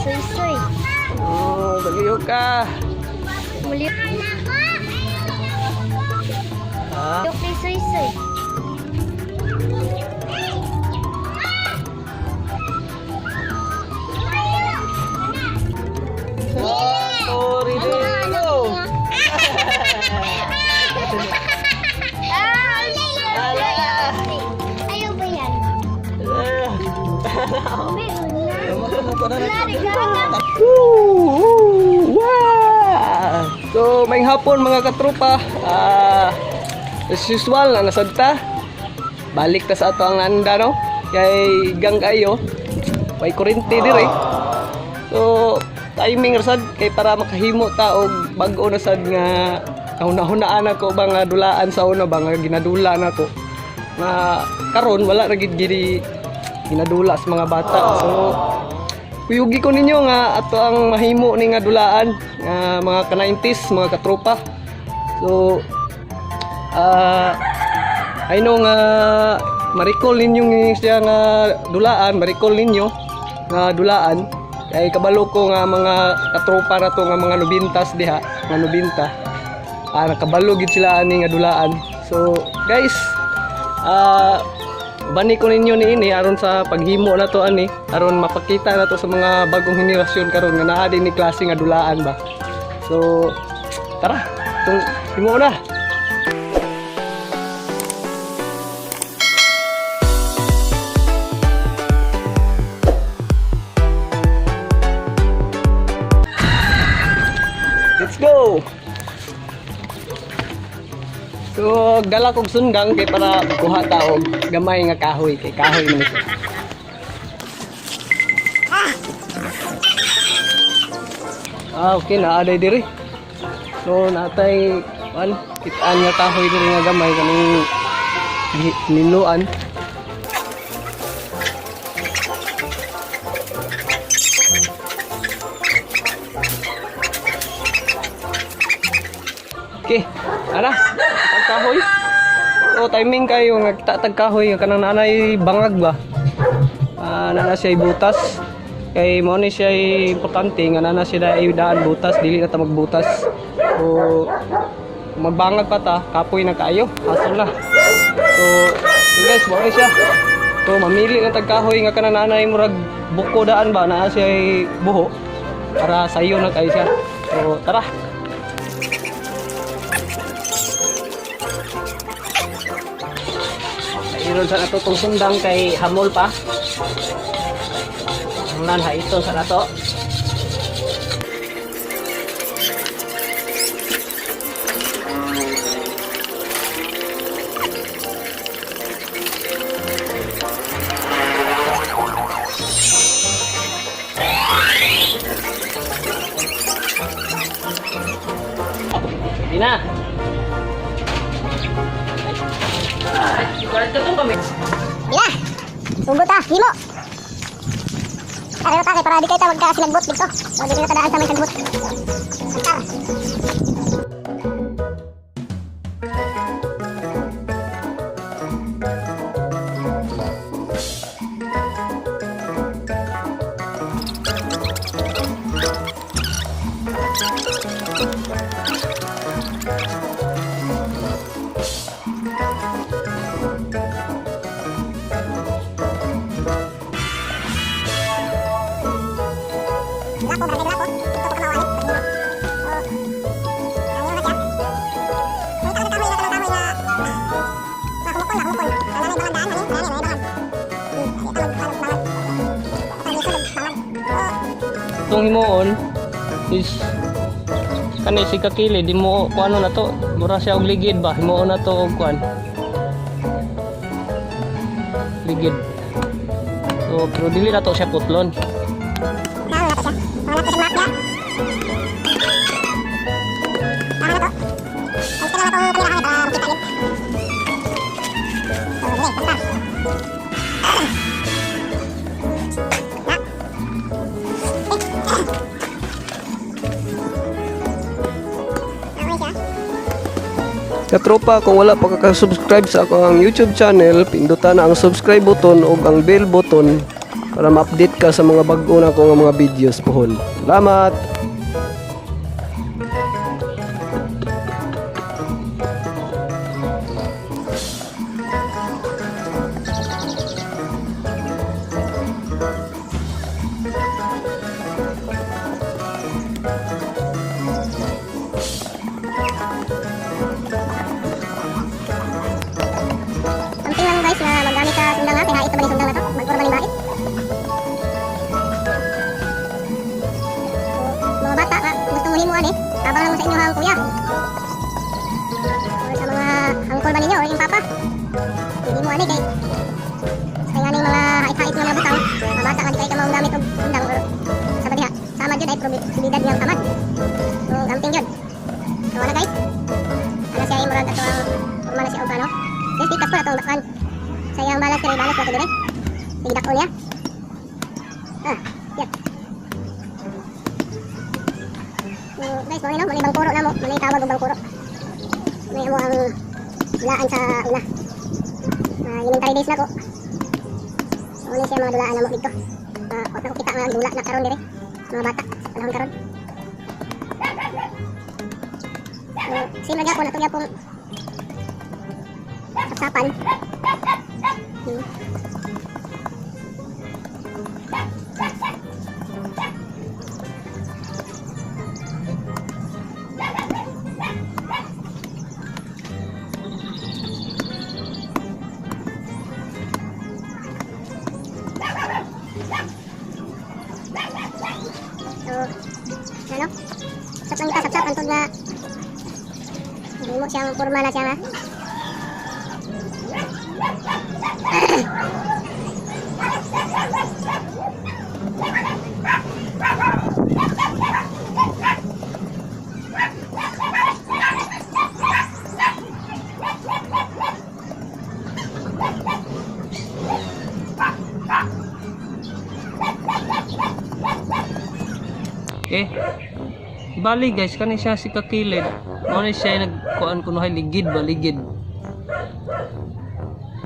Soy-soy. Oh, baliw ka. Muli. Ha? Yok ni Soy-soy. Sorry dito. Ayaw ba yan? Wow! So, may hapon mga katropa. As usual, na nasadta. Balik ta sa ato ang nanda, no? Kay gang kayo. May kurente dire. So, timing rasad kay para makahimo ta og bag-o na sad nga kahuna-hunaan ako ba nga dulaan sa una ba nga ginadula na ko. Nga karon wala ra gid gidi ginadula sa mga bata. So, kuyugi ko ninyo nga ato ang mahimo ni nga dulaan nga mga ka-90s, mga katropa. So, I know nga ma-recall ninyo siya nga dulaan, ma-recall ninyo nga dulaan. Kay kabalo ko nga mga katropa na to nga mga nubintas diha, nga nubinta. Nakabalo gid sila ani nga dulaan. So, guys, bani ko ninyo ni ini aron sa paghimo na to ani, aron mapakita na to sa mga bagong henerasyon karon nga naa din ni klase nga dulaan ba. So, tara, tung himo na. Let's go. So, dala kog sundang kay para kuha ta og gamay nga kahoy kay kahoy man ito. Okay na aday diri. So, natay kitaan nga kahoy diri nga gamay kaning niluan. Okay, ana, tagkahoy. So, timing kayo nga kita tagkahoy nga kanang nanay bangag ba. Nana siya butas. Kay mo ni siya importante nga nana siya daan butas, dili na ta magbutas. So, magbangag pa ta, kapoy na kayo, hasol na. So, guys, mo ni siya. So, mamili na tagkahoy nga kanang nanay murag buko daan ba na siya buho para sayo na kayo siya. So, tara. Iron sa nato tong sundang kay hamol pa. Ang nanha ito sa nato. Sige na. Bila. Sugot ah, himo. Kaya ta kay para di kay ta magkasilagbot dito. So di na tadaan sa may sagbot. Antar. Itong himuon is kanay si kakili di mo kuano na to mura siya og ligid ba himuon na to og kuan ligid. So pero dili na to siya putlon. Katropa, kung wala pa ka-subscribe sa akong YouTube channel, pindutan na ang subscribe button o ang bell button para ma-update ka sa mga bago na ko nga mga videos pohon. Salamat. Something lang guys na magamit sa sundang ha. Pinahait na ba yung sundang na to? Magpura ba ng bait? So, mga bata, gusto mo himuan eh. Tabang lang mo sa inyo hang kuya. Or sa mga angkol ba ninyo or yung papa. Himuan eh kay sa nga mga hait-hait nga mga butang. Mga bata nga di kayo ka maong gamit og sundang or sa badiha. Sama dyan ay probabilidad niyang tamad. So, gamping dyan. So, ano guys? Ano siya imurag ato ang umana siya o paano? Yes, tikas po na itong bakan. Sayang balas kaya balas natin dire. Sige dako niya. Yan. So, guys, mo no, malay bangkuro na mo. Malay tawag og bangkuro. May mo ang dulaan sa una. Elementary days na ko. So, ano siya mga dulaan na mo dito. Wala ko kita nga dula na karon dire. Mga bata, panahon karon. So, sino gyapon ato gyapon sapsapan. So, ano? Sapsap lang kita, sapsap antod na hindi mo siyang forma na siya ha. Okay. Bali guys, kani siya si kakilid. Ano siya nagkuan kuno hay ligid ba ligid.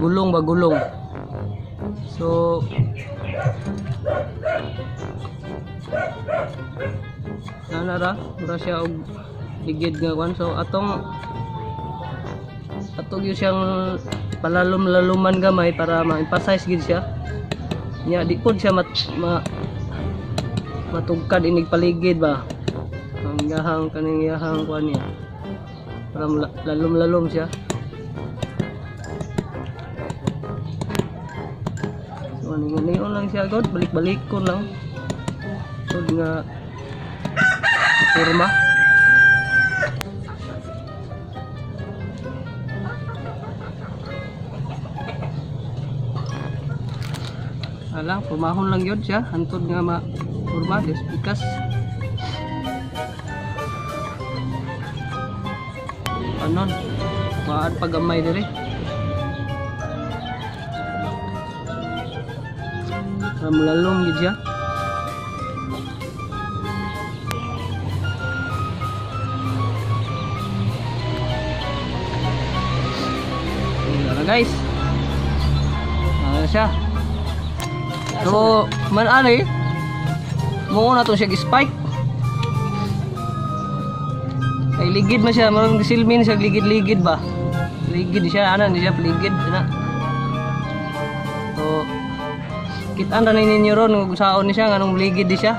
Gulong ba gulong. So nanara, mura siya og ligid nga kuan. So atong gyud siyang palalom-laluman gamay para ma-emphasize gid siya. Nya di pud siya matugkad inig paligid ba. Ang yahang kaning yahang kuan niya. Para lalom-lalom siya. So ningon lang siya god, balik-balik ko lang. So nga forma. Alang, pumahon lang yun siya. Hantod nga ma-forma. Pikas. Anon. Maan pagamay diri. Ramlalong yun siya. Ayan na guys. Ayan siya. So, man-ani muna to siya spike. Kay ligid man siya, marang silmin siya ligid-ligid ba. Ligid siya, ana ni siya ligid na. So, kita na ninyo ron kung saon ni siya nganong ligid di siya.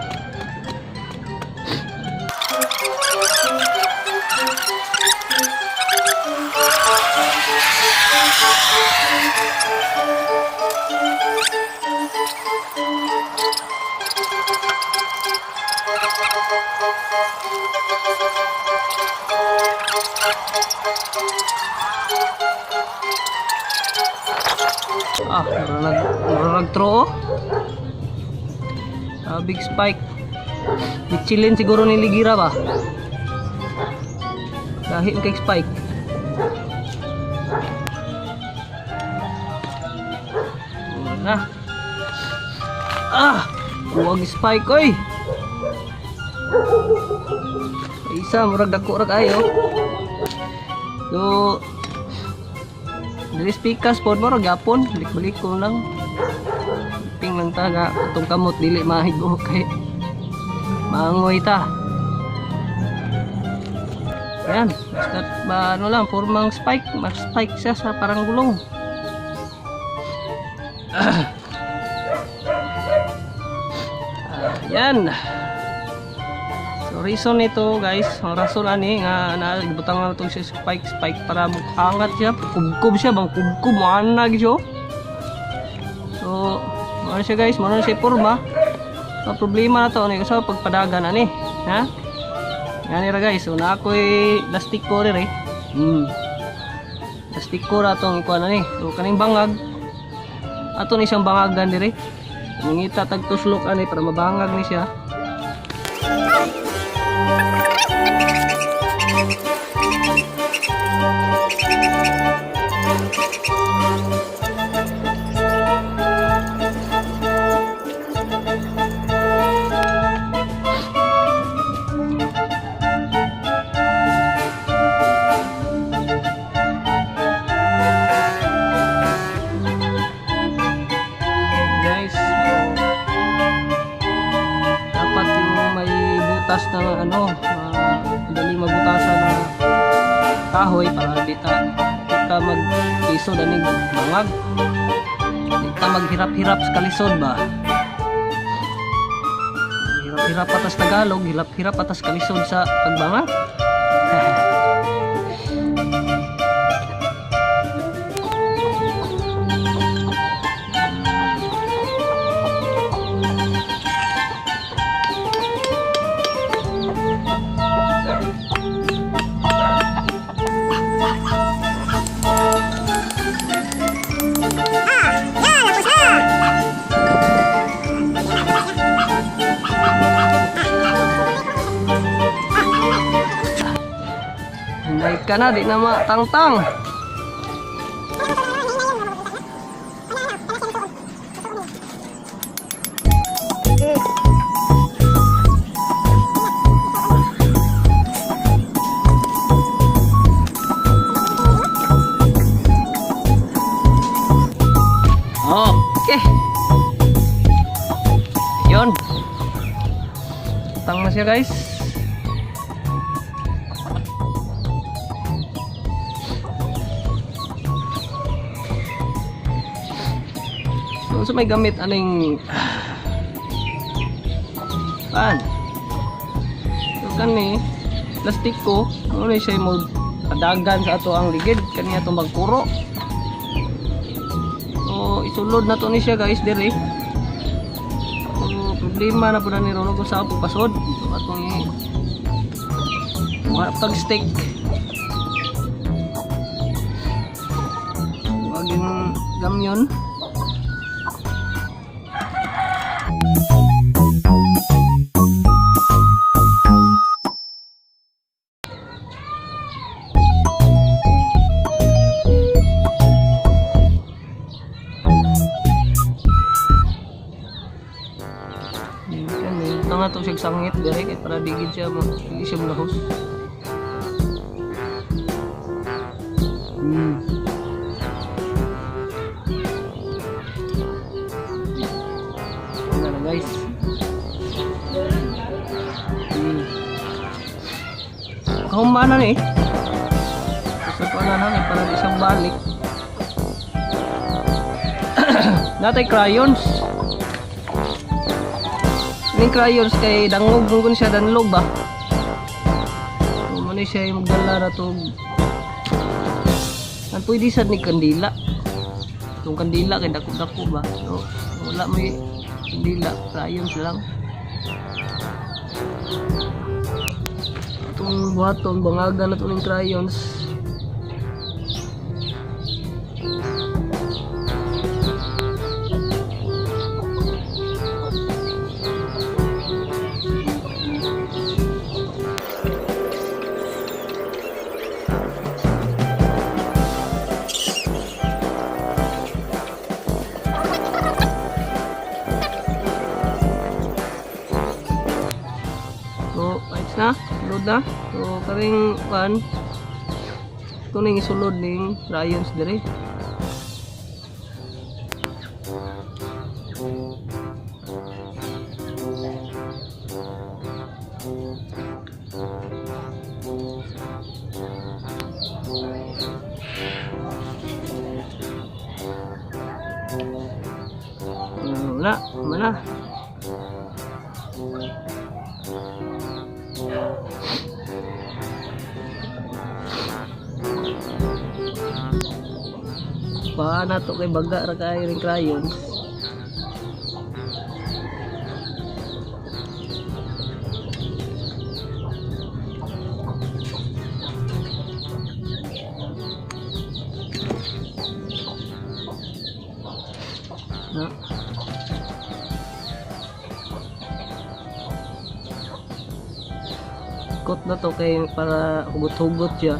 Nag-throw big spike. Dichilin siguro ni Ligira ba? Dahil kay spike. Na. Huwag spike oy. Isa murag dako ra kayo. So dili speakers pod mo ra gapon, balik-balik ko lang. Ping lang ta nga itong kamot dili mahigo kay maangoy ta. Ayan, basta ba ano lang, formang spike, mag-spike siya sa parang gulong. Ayan. So reason nito guys, ang rason ani nga naibutang na itong spike para angat siya, kubkub siya, bang kubkub, maanag siya. So, ano siya guys, ano siya forma. So, problema na to, ano sa pagpadagan ani, ha? Yan nila guys, so na ako'y plastic ko rin eh. Plastic ko na itong ikuha na ni. So kaning bangag, ato ni siyang bangagan dire. Mangita tagtuslok ani para mabangag ni siya. Butas na ano, madali mabutasan na kahoy para di ka mag-iso danig bangag. Di ka maghirap-hirap sa kalisod ba. Hirap-hirap atas Tagalog, hirap-hirap atas kalisod sa pagbangag. Naik ka na, di na matangtang. Okay. Yun. Tang na siya guys. So may gamit aning pan. So kani plastic ko, ano siya mo padagan sa ato ang ligid kaniya to magpuro. So isulod na to ni siya guys dire. So problema na pud ni Rolo ko sa pagpasod. So atong pag stick. Wag yung gamyon. Nga to siya sangit dire kay para digid siya mo siya mulahos. Ano guys? Kahumana ni. Sa pala na para di siya balik. Natay crayons. Yung crayons kay dangog nung siya danlog ba. So muna siya yung magdala na to. Ang pwede sad ni kandila. Itong kandila kay dako-dako ba. So wala may kandila, crayons lang. Itong buhaton, bangaga na to ng crayons. Na, load na. So karing pan ito ning isulod ning crayons dire. Wala, mana? Paano to kay baga ra kay ring crayon? Na. Ikot na to kay para hugot-hugot siya.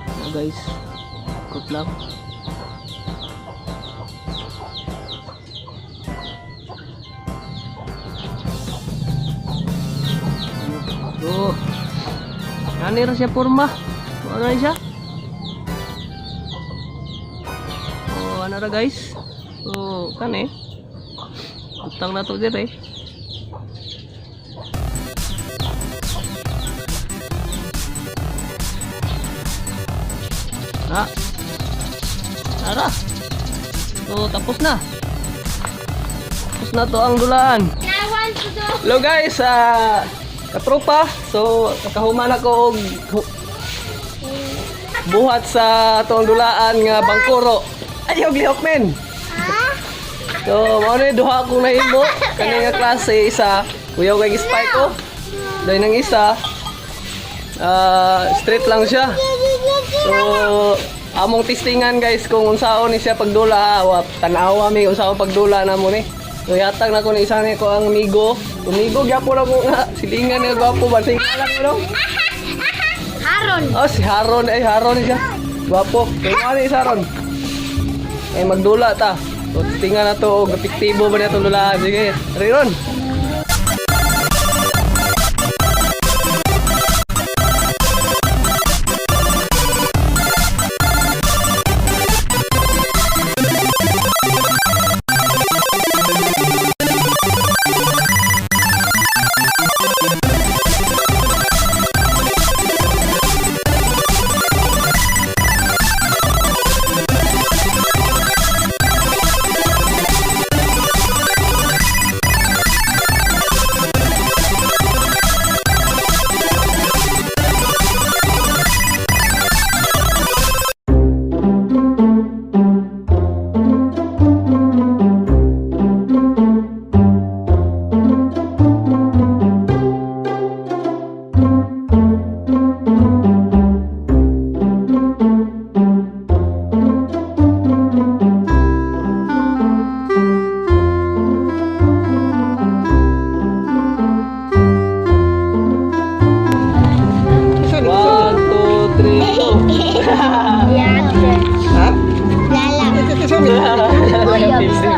Na guys. Ikot lang. Oh. Nani ra siya porma. Ano na siya? Ano ra guys? So, kan utang na to dire. Tara. So, tapos na. Tapos na to ang dulaan. Hello guys, katropa. So, nakahuman ako og buhat sa atong dulaan nga bangkuro. Ayaw lihok men. So, mo ni duha akong nahimo kani nga klase isa, kuyaw kay spike ko. Dahil nang isa straight lang siya. So, among testingan guys kung unsaon ni siya pagdula, tanawa mi unsaon pagdula namo ni. So, yatag na ko ni isa ni ko ang amigo. Umigo gyapon ako nga silingan nga gwapo ba sing lang no. Haron. Oh, si Haron ay Haron siya. Gwapo. Kay ani si Haron. Ay magdula ta. So tingnan na to og epektibo ba na itong dulaan. Sige, Riron.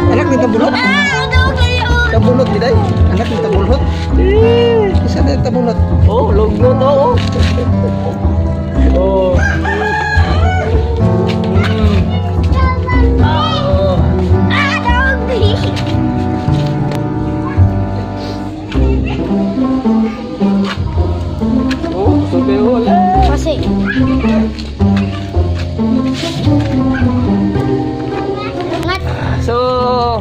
Anak ni tabulot. Tabulot giday. Anak ni tabulot. Isa na tabulot. Oh, lugno to. Oh. Oh, sabi wala. Kasi. So,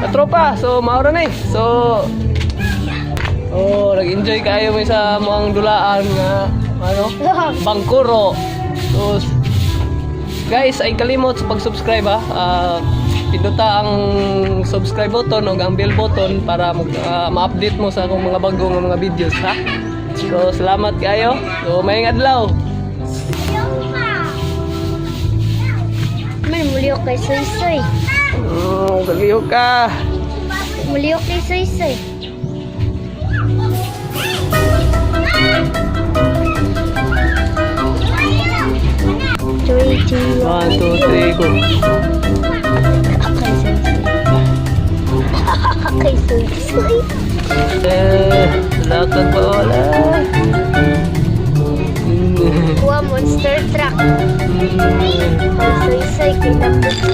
katropa, so maura na So, nag-enjoy kayo mo sa mga dulaan nga, bangkuro. So, guys, ay kalimot sa pag-subscribe ha. Pinduta ang subscribe button o ang bell button para ma-update mo sa akong mga bagong mga videos ha. So, salamat kayo. So, may adlaw. May muliok kay Soy-Soy. Galiyo ka. Muliok kay Soy-Soy. Three, two, 1, 2, 3, go. Kay Soy-Soy. Lakad pa wala. Kuha monster truck. Kay Soy-Soy. Kay Dapit